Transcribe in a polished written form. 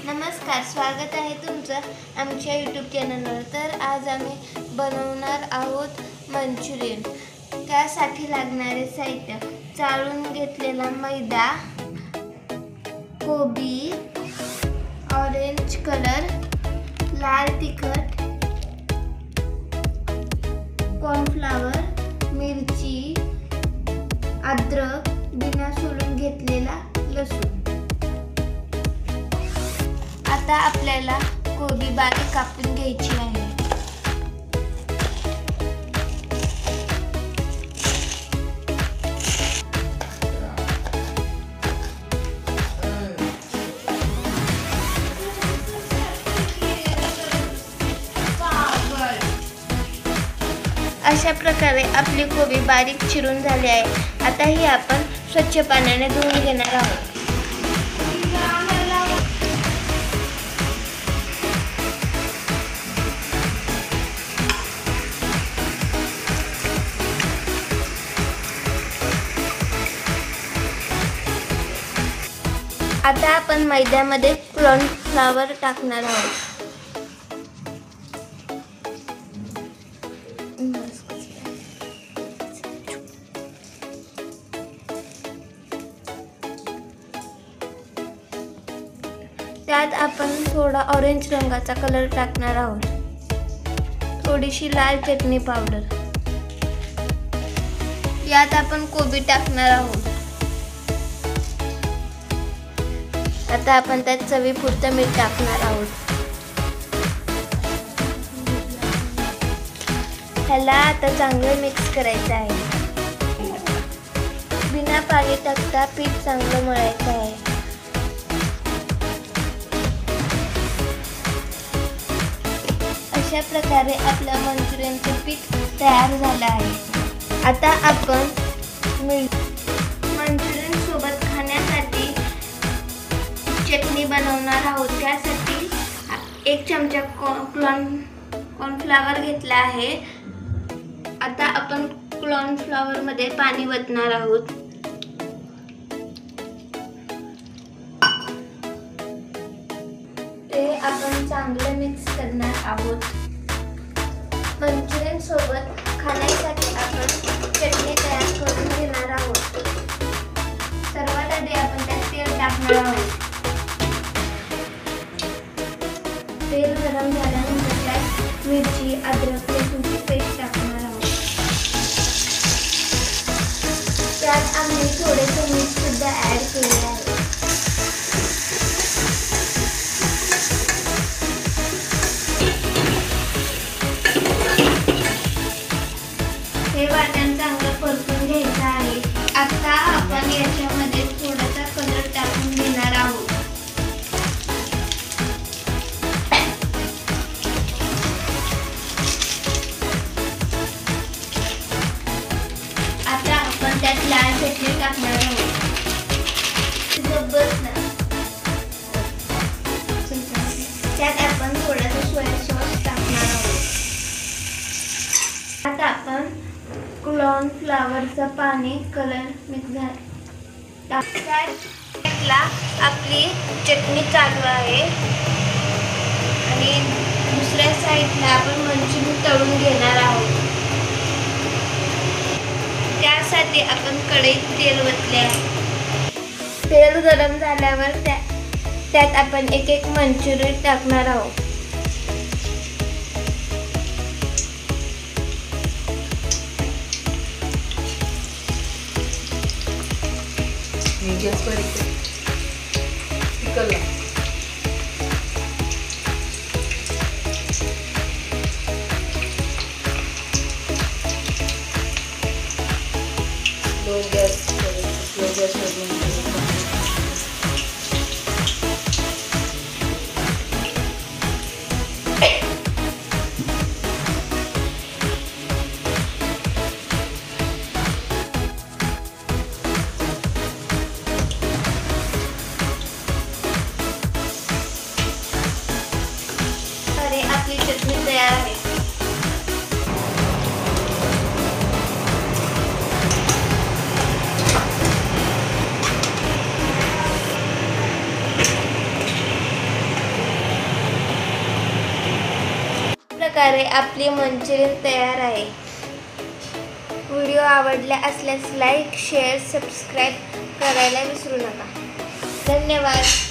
नमस्कार, स्वागत आहे तुमचं आमच्या यूट्यूब चॅनलवर। तर आज आम्ही बनवणार आहोत मंचुरियन। त्यासाठी लागणारे साहित्य: चाळून घेतलेला मैदा, कोबी, ऑरेंज कलर, लाल तिखट, कॉर्नफ्लॉवर, मिरची, अद्रक, बिना सोलून घेतलेला लसूण। आता आपल्याला कोबी बारीक कापून घ्यायची आहे। अशा प्रकारे आपली कोबी बारीक चिरून झाली आहे। आता ही आपण स्वच्छ पाण्याने धुवून घेणार आहोत। आता आपण मैद्यामध्ये कॉर्नफ्लॉवर टाकणार आहोत। त्यात आपण थोडा ऑरेंज रंगाचा कलर टाकणार आहोत, थोडीशी लाल चटणी पावडर। यात आपण कोबी टाकणार आहोत। आता आपण त्यात चवीपुरतं मीठ टाकणार आहोत। ह्याला आता चांगलं मिक्स करायचं आहे। बिना पाणी टाकता पीठ चांगलं मळायचं आहे। अशा प्रकारे आपल्या मंचुरियनचे पीठ तयार झालं आहे। आता आपण मंचुरियन सोबत खाण्यासाठी चटणी बनवणार आहोत। त्यासाठी 1 चमचा कॉर्नफ्लॉवर घेतला आहे। आता आपण कॉर्नफ्लॉवर मध्ये पाणी ओतणार आहोत। ते आपण चांगले मिक्स करणार आहोत। मंचुरियन सोबत खाण्यासाठी आपण चटणी तयार करून घेणार आहोत। सर्वात आधी आपण त्यात तेल टाकणार आहोत। तेल गरम झाल्यानंतर त्यात मिरची, अद्रक, लसूणची पेस्ट टाकणार आहोत। त्यात आम्ही थोडेसे मीठ सुद्धा ऍड केले आहे। हे वाटण चांगलं परतून घ्यायचं आहे। आता आपण याच्यामध्ये थोडासा कलर टाकून घेणार आहोत। आता आपण त्यात लाल चटणी टाकणार आहोत। त्यात आपण थोडासा सोया सॉस टाकणार आहोत। आता आपण कॉर्नफ्लॉवरचं पाणी कलर मिक्स त्यातला आपली चटणी चालू आहे आणि दुसऱ्या साईडला आपण मंचुरियन तळून घेणार आहोत। त्यासाठी आपण कढईत तेल ओतले आहे। तेल गरम झाल्यावर त्यात आपण एक मंचुरियन टाकणार आहोत। गॅस पर प्रकारे आपली मंचुरियन तयार आहे. व्हिडिओ आवडला असल्यास लाईक, शेअर, सबस्क्राईब करायला विसरू नका. धन्यवाद.